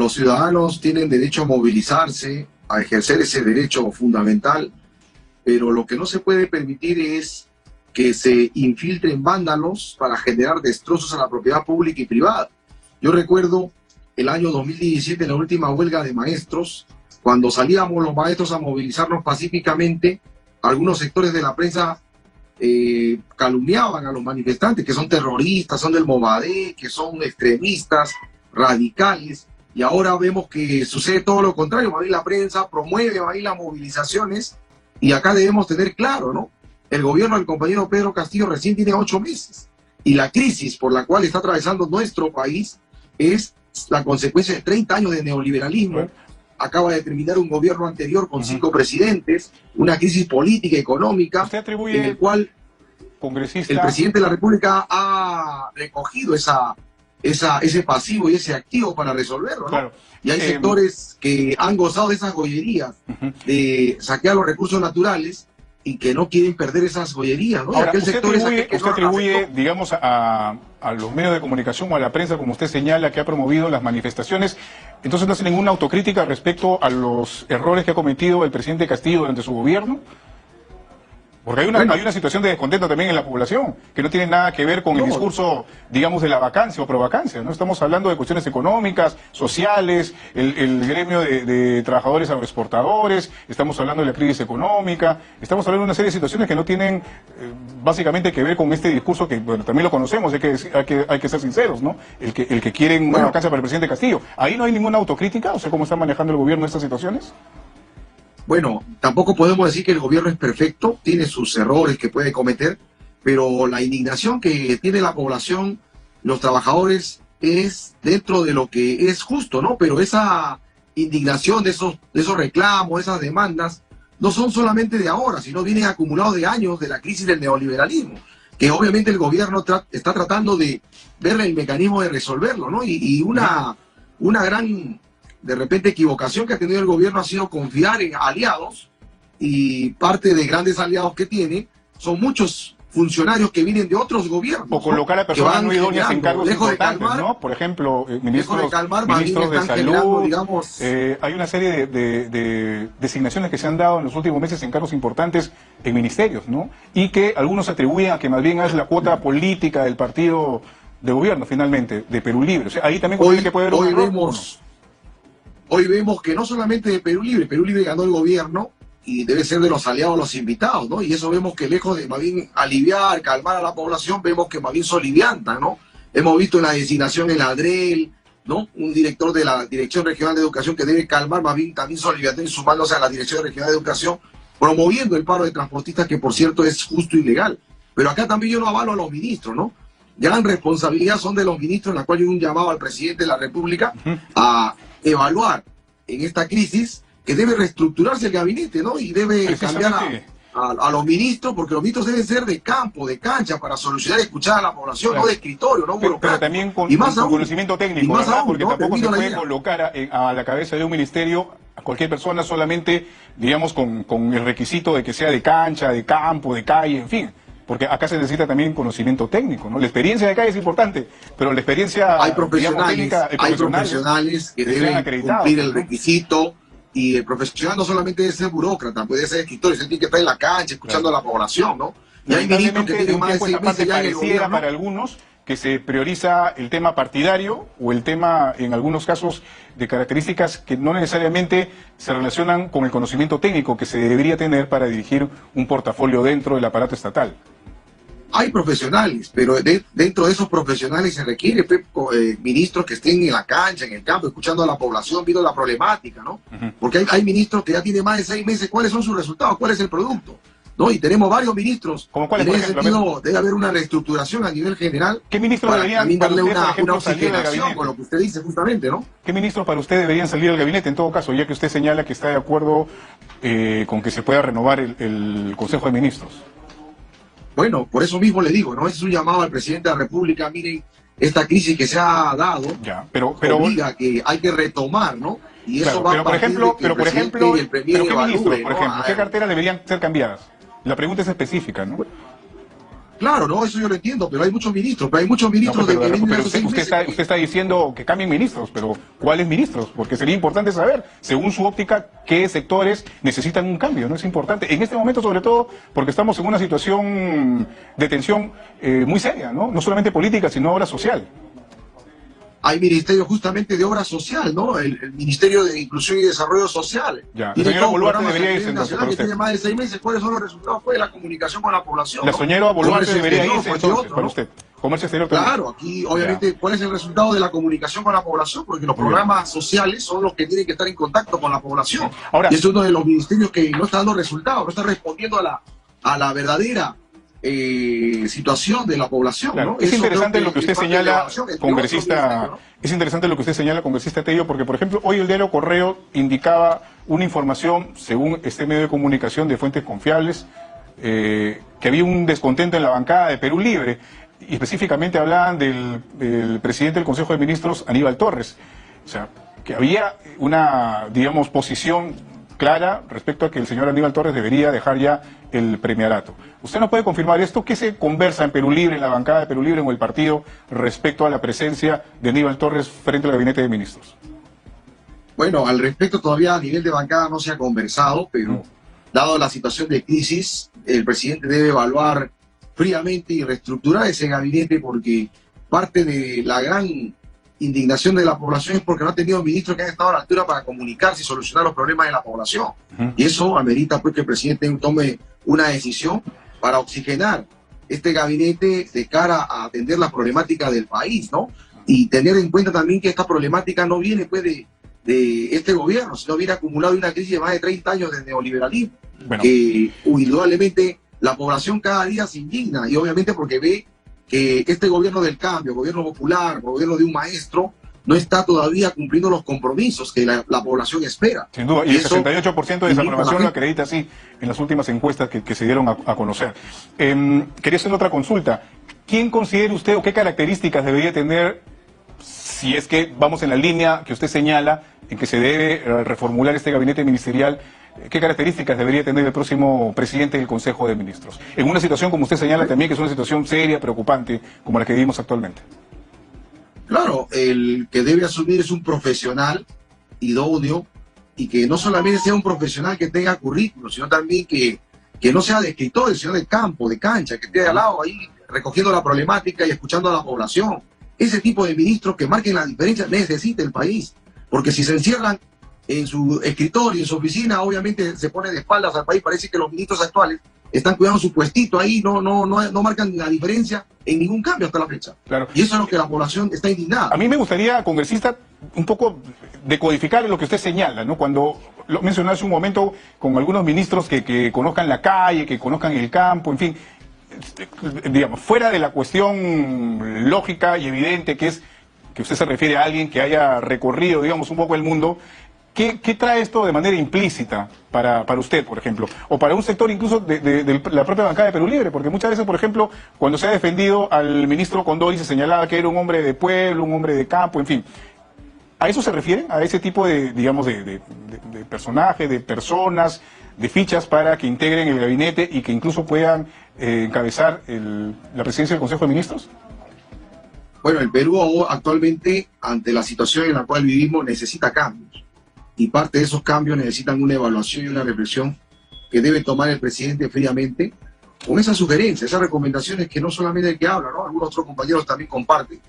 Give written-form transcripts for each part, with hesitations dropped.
los ciudadanos tienen derecho a movilizarse, a ejercer ese derecho fundamental, pero lo que no se puede permitir es que se infiltren vándalos para generar destrozos a la propiedad pública y privada. Yo recuerdo el año 2017, en la última huelga de maestros, cuando salíamos los maestros a movilizarnos pacíficamente, algunos sectores de la prensa calumniaban a los manifestantes, que son terroristas, son del Movadef, que son extremistas, radicales, y ahora vemos que sucede todo lo contrario. Más bien la prensa promueve ahí las movilizaciones, y acá debemos tener claro, ¿no? El gobierno del compañero Pedro Castillo recién tiene 8 meses, y la crisis por la cual está atravesando nuestro país es la consecuencia de 30 años de neoliberalismo. Acaba de terminar un gobierno anterior con 5 presidentes, una crisis política y económica, en el cual el presidente de la República ha recogido ese pasivo y ese activo para resolverlo, ¿no? Claro. Y hay sectores que han gozado de esas joyerías, de saquear los recursos naturales, y que no quieren perder esas joyerías, ¿no? Ahora, usted atribuye, digamos, a los medios de comunicación o a la prensa, como usted señala, que ha promovido las manifestaciones. Entonces, ¿no hace ninguna autocrítica respecto a los errores que ha cometido el presidente Castillo durante su gobierno? Porque hay una situación de descontento también en la población, que no tiene nada que ver con el discurso, digamos, de la vacancia o provacancia, ¿no? Estamos hablando de cuestiones económicas, sociales, el gremio de trabajadores agroexportadores, estamos hablando de la crisis económica, estamos hablando de una serie de situaciones que no tienen básicamente que ver con este discurso que, bueno, también lo conocemos, hay que ser sinceros, ¿no? El que quieren una vacancia para el presidente Castillo. ¿Ahí no hay ninguna autocrítica? O sea, ¿cómo está manejando el gobierno estas situaciones? Bueno, tampoco podemos decir que el gobierno es perfecto, tiene sus errores que puede cometer, pero la indignación que tiene la población, los trabajadores, es dentro de lo que es justo, ¿no? Pero esa indignación de esos reclamos, esas demandas, no son solamente de ahora, sino vienen acumulados de años de la crisis del neoliberalismo, que obviamente el gobierno está tratando de ver el mecanismo de resolverlo, ¿no? Y una gran, de repente, equivocación que ha tenido el gobierno ha sido confiar en aliados, y parte de grandes aliados que tiene son muchos funcionarios que vienen de otros gobiernos. O colocar a personas no idóneas en cargos importantes, ¿no? Por ejemplo, ministros de salud, digamos, hay una serie de designaciones que se han dado en los últimos meses en cargos importantes en ministerios, ¿no? Y que algunos atribuyen a que más bien es la cuota política del partido de gobierno, finalmente, de Perú Libre. O sea, ahí también que puede haber un error. Hoy vemos que no solamente de Perú Libre ganó el gobierno y debe ser de los aliados los invitados, ¿no? Y eso vemos que lejos de más bien aliviar, calmar a la población, vemos que más bien soliviantan, ¿no? Hemos visto en la designación en la ADREL, ¿no? Un director de la Dirección Regional de Educación que debe calmar, más bien también soliviantar y sumándose a la Dirección Regional de Educación, promoviendo el paro de transportistas, que por cierto es justo y legal. Pero acá también yo no avalo a los ministros, ¿no? Gran responsabilidad son de los ministros, en la cual yo he un llamado al presidente de la República a evaluar en esta crisis que debe reestructurarse el gabinete, ¿no? Y debe cambiar a los ministros, porque los ministros deben ser de campo, de cancha, para solucionar y escuchar a la población, no de escritorio, no pero también con conocimiento técnico, ¿verdad? Porque tampoco se puede colocar a la cabeza de un ministerio a cualquier persona solamente, digamos, con el requisito de que sea de cancha, de campo, de calle, en fin. Porque acá se necesita también conocimiento técnico, ¿no? La experiencia de calle es importante, pero la experiencia, hay profesionales que deben cumplir el requisito, y el profesional no solamente debe ser burócrata, puede ser escritor, se tiene que estar en la cancha, escuchando a la población, ¿no? Y hay ministros que tienen más de 6 meses ya en el gobierno. Para algunos que se prioriza el tema partidario o el tema, en algunos casos, de características que no necesariamente se relacionan con el conocimiento técnico que se debería tener para dirigir un portafolio dentro del aparato estatal. Hay profesionales, pero dentro de esos profesionales se requiere ministros que estén en la cancha, en el campo, escuchando a la población, viendo la problemática, ¿no? Porque hay ministros que ya tienen más de 6 meses. ¿Cuáles son sus resultados? ¿Cuál es el producto? ¿No? Y tenemos varios ministros. ¿Cuál, en ese sentido, debe haber una reestructuración a nivel general. ¿Qué ministros deberían darle una oxigenación con lo que usted dice justamente, ¿no? ¿Qué ministros para usted deberían salir del gabinete en todo caso, ya que usted señala que está de acuerdo con que se pueda renovar el Consejo de Ministros? Bueno, por eso mismo le digo, ¿no? Ese es un llamado al presidente de la República. Miren, esta crisis que se ha dado pero obliga que hay que retomar, ¿no? Y eso va a partir de que el presidente y el premier evalúen, por ejemplo, ¿qué carteras deberían ser cambiadas? La pregunta es específica, ¿no? Claro, no, eso yo lo entiendo, pero hay muchos ministros, pero hay muchos ministros No, que vienen pero hace 6 meses. usted está diciendo que cambien ministros, pero ¿cuáles ministros? Porque sería importante saber, según su óptica, qué sectores necesitan un cambio, ¿no? Es importante. En este momento, sobre todo, porque estamos en una situación de tensión muy seria, ¿no? No solamente política, sino ahora social. Hay ministerio justamente de obra social, ¿no? El Ministerio de Inclusión y Desarrollo Social. Ya. Tiene Señora todo un Boluarte programa debería nacional irse entonces, para que usted. tiene más de 6 meses. ¿Cuáles son los resultados de la comunicación con la población? La ¿no? señora Boluarte Comercio debería exterior, irse cualquier entonces, otro, para ¿no? usted. Comercio exterior también. Claro, aquí obviamente, ¿cuál es el resultado de la comunicación con la población? Porque los Muy bien. programas sociales son los que tienen que estar en contacto con la población. Ahora- y es uno de los ministerios que no está dando resultados, no está respondiendo a la verdadera situación de la población. Claro, ¿no? es Eso interesante creo lo que usted es parte de la señala, evaluación, entre otros congresista, ministerios, ¿no? es interesante lo que usted señala, congresista Tello, porque por ejemplo hoy el diario Correo indicaba una información, según este medio de comunicación de fuentes confiables, que había un descontento en la bancada de Perú Libre, y específicamente hablaban del presidente del Consejo de Ministros, Aníbal Torres. O sea, que había una, digamos, posición clara respecto a que el señor Aníbal Torres debería dejar ya el premierato. ¿Usted nos puede confirmar esto? ¿Qué se conversa en Perú Libre, en la bancada de Perú Libre o en el partido respecto a la presencia de Aníbal Torres frente al gabinete de ministros? Bueno, al respecto todavía a nivel de bancada no se ha conversado, pero dado la situación de crisis, el presidente debe evaluar fríamente y reestructurar ese gabinete, porque parte de la gran indignación de la población es porque no ha tenido ministros que han estado a la altura para comunicarse y solucionar los problemas de la población. Y eso amerita pues que el presidente tome una decisión para oxigenar este gabinete de cara a atender las problemáticas del país, ¿no? Y tener en cuenta también que esta problemática no viene pues de este gobierno, sino viene acumulado de una crisis de más de 30 años de neoliberalismo, Bueno. que indudablemente la población cada día se indigna, y obviamente porque ve que este gobierno del cambio, gobierno popular, gobierno de un maestro, no está todavía cumpliendo los compromisos que la población espera. Sin duda, y el eso 68% de desaprobación lo acredita así en las últimas encuestas que se dieron a conocer. Quería hacer otra consulta. ¿Quién considera usted o qué características debería tener, si es que vamos en la línea que usted señala, en que se debe reformular este gabinete ministerial, qué características debería tener el próximo presidente del Consejo de Ministros? En una situación, como usted señala también, que es una situación seria, preocupante, como la que vivimos actualmente. Claro, el que debe asumir es un profesional idóneo, y que no solamente sea un profesional que tenga currículum, sino también que no sea de escritor, sino de campo, de cancha, que esté al lado ahí recogiendo la problemática y escuchando a la población. Ese tipo de ministros que marquen la diferencia necesita el país, porque si se encierran en su escritorio, en su oficina, obviamente se pone de espaldas al país. Parece que los ministros actuales están cuidando su puestito ahí, no marcan la diferencia en ningún cambio hasta la fecha. Claro. Y eso es lo que la población está indignada. A mí me gustaría, congresista, un poco decodificar lo que usted señala, ¿no? Cuando lo mencioné hace un momento con algunos ministros que conozcan la calle, que conozcan el campo, en fin, digamos, fuera de la cuestión lógica y evidente que es que usted se refiere a alguien que haya recorrido, digamos, un poco el mundo. ¿Qué trae esto de manera implícita para usted, por ejemplo? O para un sector incluso de la propia bancada de Perú Libre, porque muchas veces, por ejemplo, cuando se ha defendido al ministro Condori se señalaba que era un hombre de pueblo, un hombre de campo, en fin. ¿A eso se refieren? ¿A ese tipo de, digamos, de personajes, de personas, de fichas para que integren el gabinete y que incluso puedan encabezar la presidencia del Consejo de Ministros? Bueno, el Perú actualmente, ante la situación en la cual vivimos, necesita cambios. Y parte de esos cambios necesitan una evaluación y una reflexión que debe tomar el presidente fríamente, con esas sugerencias, esas recomendaciones que no solamente el que habla, ¿no? Algunos otros compañeros también comparten.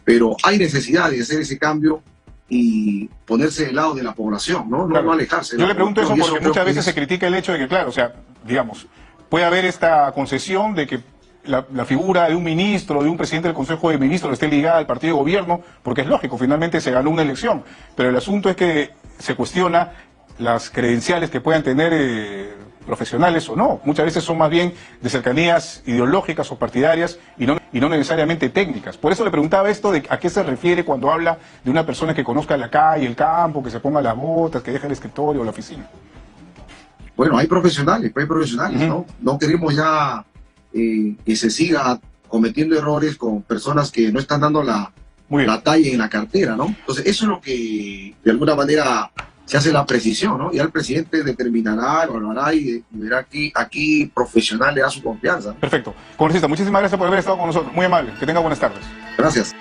Pero hay necesidad de hacer ese cambio y ponerse del lado de la población, ¿no? Claro. No alejarse. Yo le pregunto eso porque creo muchas que veces se critica el hecho de que, claro, o sea, digamos, puede haber esta concesión de que la figura de un ministro, de un presidente del Consejo de Ministros esté ligada al partido de gobierno, porque es lógico, finalmente se ganó una elección. Pero el asunto es que se cuestiona las credenciales que puedan tener profesionales o no. Muchas veces son más bien de cercanías ideológicas o partidarias y no necesariamente técnicas. Por eso le preguntaba esto de a qué se refiere cuando habla de una persona que conozca la calle, el campo, que se ponga las botas, que deje el escritorio o la oficina. Bueno, hay profesionales, ¿no? No queremos ya que se siga cometiendo errores con personas que no están dando la talla en la cartera, ¿no? Entonces, eso es lo que de alguna manera se hace la precisión, ¿no? Ya el presidente determinará, evaluará y verá aquí profesional le da su confianza. Perfecto. Congresista, muchísimas gracias por haber estado con nosotros. Muy amable. Que tenga buenas tardes. Gracias.